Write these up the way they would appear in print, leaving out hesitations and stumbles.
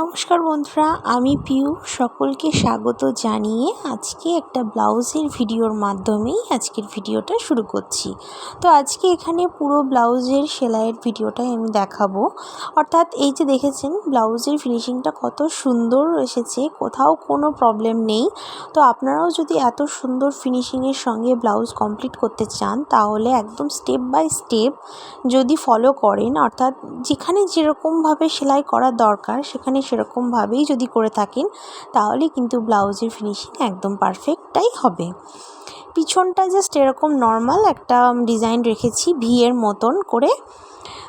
নমস্কার বন্ধুরা, আমি পিউ। সকলকে স্বাগত জানিয়ে আজকে একটা ব্লাউজের ভিডিওর মাধ্যমেই আজকের ভিডিওটা শুরু করছি। তো আজকে এখানে পুরো ব্লাউজের সেলাইয়ের ভিডিওটাই আমি দেখাবো। অর্থাৎ এই যে দেখেছেন ব্লাউজের ফিনিশিংটা কত সুন্দর এসেছে, কোথাও কোনো প্রবলেম নেই। তো আপনারাও যদি এত সুন্দর ফিনিশিংয়ের সঙ্গে ব্লাউজ কমপ্লিট করতে চান তাহলে একদম স্টেপ বাই স্টেপ যদি ফলো করেন, অর্থাৎ যেখানে যেরকমভাবে সেলাই করা দরকার সেখানে সেরকমভাবেই যদি করে থাকেন তাহলে কিন্তু ব্লাউজের ফিনিশিং একদম পারফেক্টটাই হবে। পিছনটা জাস্ট এরকম নর্মাল একটা ডিজাইন রেখেছি ভি এর মতন করে,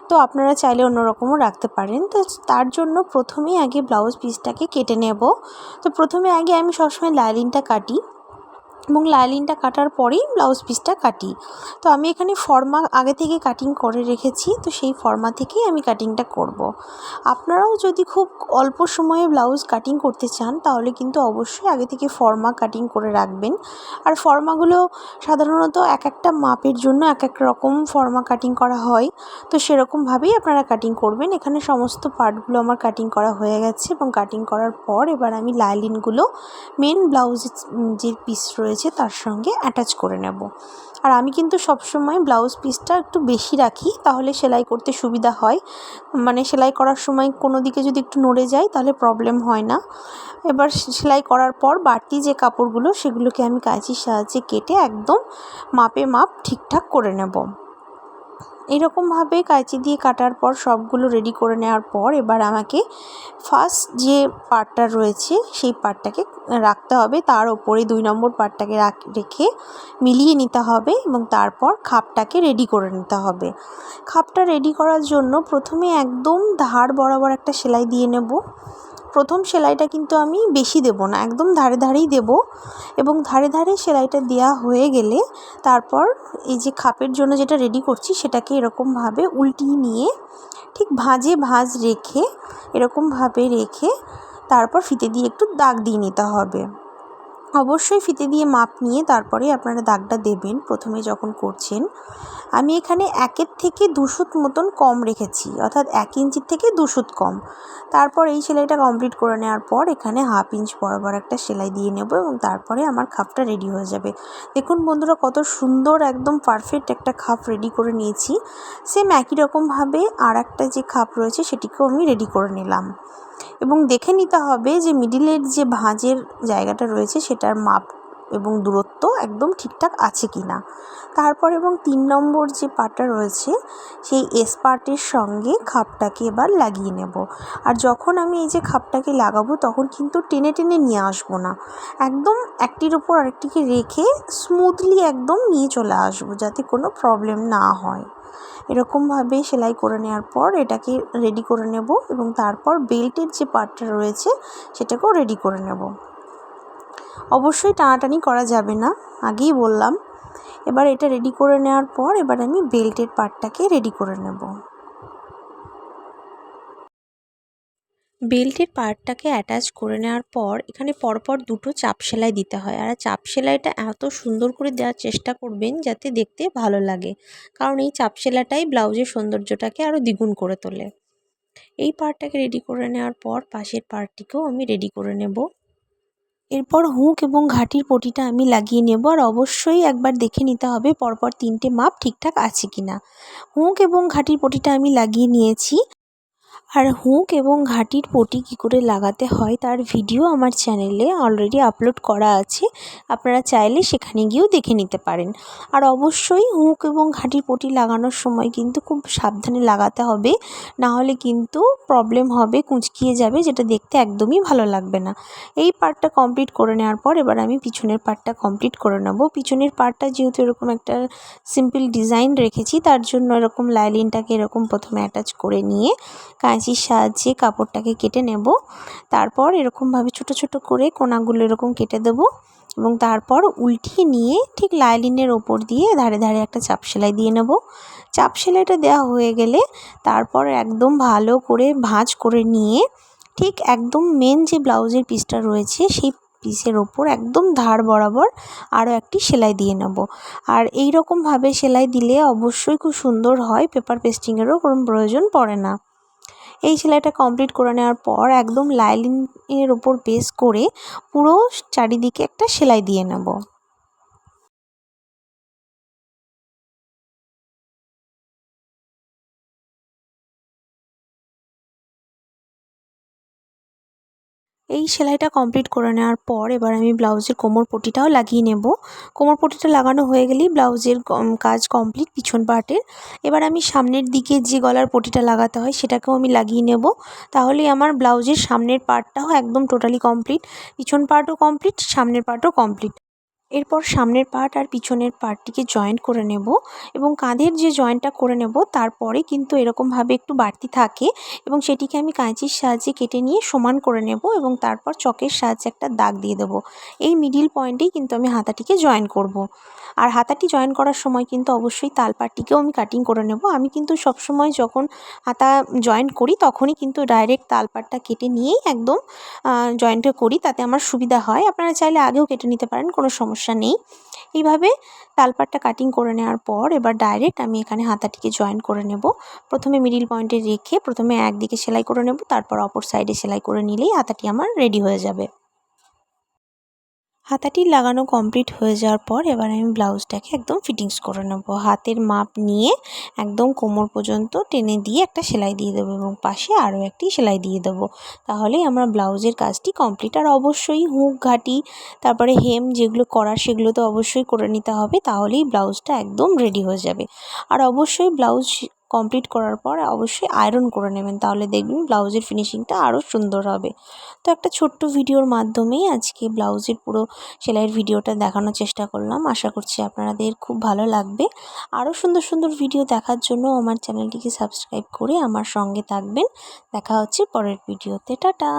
তো আপনারা চাইলে অন্যরকমও রাখতে পারেন। তো তার জন্য প্রথমেই আগে ব্লাউজ পিসটাকে কেটে নেব। তো প্রথমে আগে আমি সবসময় লাইনিংটা কাটি এবং লাইনিংটা কাটার পরেই ব্লাউজ পিসটা কাটি। তো আমি এখানে ফর্মা আগে থেকে কাটিং করে রেখেছি, তো সেই ফর্মা থেকেই আমি কাটিংটা করব। আপনারাও যদি খুব অল্প সময়ে ব্লাউজ কাটিং করতে চান তাহলে কিন্তু অবশ্যই আগে থেকে ফর্মা কাটিং করে রাখবেন। আর ফর্মাগুলো সাধারণত এক একটা মাপের জন্য এক এক রকম ফর্মা কাটিং করা হয়, তো সেরকমভাবেই আপনারা কাটিং করবেন। এখানে সমস্ত পার্টগুলো আমার কাটিং করা হয়ে গেছে এবং কাটিং করার পর এবার আমি লাইনিংগুলো মেন ব্লাউজের যে পিস রয়েছে তার সঙ্গে অ্যাটাচ করে নেব। আর আমি কিন্তু সবসময় ব্লাউজ পিসটা একটু বেশি রাখি, তাহলে সেলাই করতে সুবিধা হয়। মানে সেলাই করার সময় কোনো দিকে যদি একটু নড়ে যায় তাহলে প্রবলেম হয় না। এবার সেলাই করার পর বাড়তি যে কাপড়গুলো সেগুলোকে আমি কাঁচির সাহায্যে কেটে একদম মাপে মাপ ঠিকঠাক করে নেব। এরকমভাবে কাঁচি দিয়ে কাটার পর সবগুলো রেডি করে নেওয়ার পর এবার আমাকে ফার্স্ট যে পার্টটা রয়েছে সেই পার্টটাকে রাখতে হবে, তার ওপরে 2 নম্বর পার্টটাকে রেখে মিলিয়ে নিতে হবে এবং তারপর খাপটাকে রেডি করে নিতে হবে। খাপটা রেডি করার জন্য প্রথমে একদম ধার বরাবর একটা সেলাই দিয়ে নেব। প্রথম সেলাইটা কিন্তু আমি বেশি দেব না, একদম ধারে ধারেই দেব এবং ধারে ধারে সেলাইটা দেওয়া হয়ে গেলে তারপর এই যে খাপের জন্য যেটা রেডি করছি সেটাকে এরকমভাবে উল্টিয়ে নিয়ে ঠিক ভাঁজে ভাঁজ রেখে এরকমভাবে রেখে তারপর ফিতে দিয়ে একটু দাগ দিয়ে নিতে হবে। অবশ্যই ফিতে দিয়ে মাপ নিয়ে তারপরে আপনারা দাগটা দেবেন প্রথমে যখন করছেন। আমি এখানে 1 থেকে 2 সুত মতন কম রেখেছি, অর্থাৎ 1 ইঞ্চির থেকে 2 সুত কম। তারপর এই সেলাইটা কমপ্লিট করে নেওয়ার পর এখানে 1/2 ইঞ্চ বরাবর একটা সেলাই দিয়ে নেব এবং তারপরে আমার খাপটা রেডি হয়ে যাবে। দেখুন বন্ধুরা, কত সুন্দর একদম পারফেক্ট একটা খাপ রেডি করে নিয়েছি। সেম একই রকমভাবে আর একটা যে খাপ রয়েছে সেটিকেও আমি রেডি করে নিলাম এবং দেখে নিতে হবে যে মিডিলের যে ভাঁজের জায়গাটা রয়েছে সেটার মাপ এবং দূরত্ব একদম ঠিকঠাক আছে কি না। তারপর এবং 3 নম্বর যে পার্টটা রয়েছে সেই এস পার্টের সঙ্গে খাপটাকে এবার লাগিয়ে নেব। আর যখন আমি এই যে খাপটাকে লাগাবো তখন কিন্তু টেনে টেনে নিয়ে আসবো না, একদম একটির উপর আরেকটিকে রেখে স্মুথলি একদম নিয়ে চলে আসবো যাতে কোনো প্রবলেম না হয়। এরকমভাবে সেলাই করে নেওয়ার পর এটাকে রেডি করে নেব এবং তারপর বেল্টের যে পার্টটা রয়েছে সেটাকেও রেডি করে নেব। অবশ্যই টানাটানি করা যাবে না, আগেই বললাম। এবার এটা রেডি করে নেওয়ার পর এবার আমি বেল্টের পার্টটাকে রেডি করে নেব। বেল্টের পার্টটাকে অ্যাটাচ করে নেওয়ার পর এখানে পরপর 2টো চাপ সেলাই দিতে হয়। আর চাপ সেলাইটা এত সুন্দর করে দেওয়ার চেষ্টা করবেন যাতে দেখতে ভালো লাগে, কারণ এই চাপ সেলাইটাই ব্লাউজের সৌন্দর্যটাকে আরও দ্বিগুণ করে তোলে। এই পার্টটাকে রেডি করে নেওয়ার পর পাশের পার্টটিকেও আমি রেডি করে নেব। এরপর হুক এবং ঘাটির পটিটা আমি লাগিয়ে নেব। আর অবশ্যই একবার দেখে নিতে হবে পরপর 3টে মাপ ঠিকঠাক আছে কিনা। হুক এবং ঘাটির পটিটা আমি লাগিয়ে নিয়েছি। আর হুক এবং ঘাটির পটি কী করে লাগাতে হয় তার ভিডিও আমার চ্যানেলে অলরেডি আপলোড করা আছে, আপনারা চাইলে সেখানে গিয়েও দেখে নিতে পারেন। আর অবশ্যই হুক এবং ঘাটির পটি লাগানোর সময় কিন্তু খুব সাবধানে লাগাতে হবে, না হলে কিন্তু প্রবলেম হবে, কুঁচকিয়ে যাবে, যেটা দেখতে একদমই ভালো লাগবে না। এই পার্টটা কমপ্লিট করে নেওয়ার পর এবার আমি পিছনের পার্টটা কমপ্লিট করে নেব। পিছনের পার্টটা যেহেতু এরকম একটা সিম্পল ডিজাইন রেখেছি তার জন্য এরকম লাইনিংটাকে এরকম প্রথমে অ্যাটাচ করে নিয়ে কাঁচির সাহায্যে কাপড়টাকে কেটে নেব। তারপর এরকমভাবে ছোট ছোট করে কোণাগুলো এরকম কেটে দেব এবং তারপর উল্টিয়ে নিয়ে ঠিক লাইনিংয়ের ওপর দিয়ে ধারে ধারে একটা চাপ সেলাই দিয়ে নেব। চাপ সেলাইটা দেওয়া হয়ে গেলে তারপর একদম ভালো করে ভাঁজ করে নিয়ে ঠিক একদম মেন যে ব্লাউজের পিসটা রয়েছে সেই পিসের ওপর একদম ধার বরাবর আরও একটি সেলাই দিয়ে নেব। আর এই রকমভাবে সেলাই দিলে অবশ্যই খুব সুন্দর হয়, পেপার পেস্টিংয়েরও কোনো প্রয়োজন পড়ে না। এই সেলাইটা কমপ্লিট করে নেওয়ার পর একদম লাইনিংয়ের ওপর বেস করে পুরো চারিদিকে একটা সেলাই দিয়ে নেব। এই সেলাইটা কমপ্লিট করে নেওয়ার পর এবার আমি ব্লাউজের কোমর পট্টিটাও লাগিয়ে নেব। কোমর পট্টিটা লাগানো হয়ে গেলেই ব্লাউজের কাজ কমপ্লিট পিছন পার্টের। এবার আমি সামনের দিকে যে গলার পট্টিটা লাগাতে হয় সেটাকেও আমি লাগিয়ে নেব। তাহলেই আমার ব্লাউজের সামনের পার্টটাও একদম টোটালি কমপ্লিট, পিছন পার্টও কমপ্লিট, সামনের পার্টও কমপ্লিট। এরপর সামনের পার্ট আর পিছনের পার্টটিকে জয়েন্ট করে নেব এবং কাঁধের যে জয়েন্টটা করে নেব তারপরে কিন্তু এরকমভাবে একটু বাড়তি থাকে এবং সেটিকে আমি কাঁচির সাহায্যে কেটে নিয়ে সমান করে নেব এবং তারপর চকের সাহায্যে একটা দাগ দিয়ে দেবো। এই মিডিল পয়েন্টেই কিন্তু আমি হাতাটিকে জয়েন করব। আর হাতাটি জয়েন করার সময় কিন্তু অবশ্যই তালপাটটিকেও আমি কাটিং করে নেব। আমি কিন্তু সবসময় যখন হাতা জয়েন করি তখনই কিন্তু ডাইরেক্ট তালপাটটা কেটে নিয়েই একদম জয়েন্টটা করি, তাতে আমার সুবিধা হয়। আপনারা চাইলে আগেও কেটে নিতে পারেন, কোনো সমস্যা নেই। এইভাবে তালপাটটা কাটিং করে নেওয়ার পর এবার ডাইরেক্ট আমি এখানে হাতাটিকে জয়েন করে নেব। প্রথমে মিডিল পয়েন্টে রেখে প্রথমে একদিকে সেলাই করে নেব, তারপর অপর সাইডে সেলাই করে নিলেই হাতাটি আমার রেডি হয়ে যাবে। হাতাটি লাগানো কমপ্লিট হয়ে যাওয়ার পর এবার আমি ব্লাউজটাকে একদম ফিটিংস করে নেব। হাতের মাপ নিয়ে একদম কোমর পর্যন্ত টেনে দিয়ে একটা সেলাই দিয়ে দেবো এবং পাশে আরও একটি সেলাই দিয়ে দেবো। তাহলেই আমার ব্লাউজের কাজটি কমপ্লিট। আর অবশ্যই হুক ঘাটি তারপরে হেম যেগুলো করার সেগুলো তো অবশ্যই করে নিতে হবে, তাহলেই ব্লাউজটা একদম রেডি হয়ে যাবে। আর অবশ্যই ব্লাউজ কমপ্লিট করার পর অবশ্যই আয়রন করে নেবেন, তাহলে দেখবেন ব্লাউজের ফিনিশিংটা আরও সুন্দর হবে। তো একটা ছোট্ট ভিডিওর মাধ্যমেই আজকে ব্লাউজের পুরো সেলাইয়ের ভিডিওটা দেখানোর চেষ্টা করলাম। আশা করছি আপনাদের খুব ভালো লাগবে। আরও সুন্দর সুন্দর ভিডিও দেখার জন্য আমার চ্যানেলটিকে সাবস্ক্রাইব করে আমার সঙ্গে থাকবেন। দেখা হচ্ছে পরের ভিডিওতে। টাটা।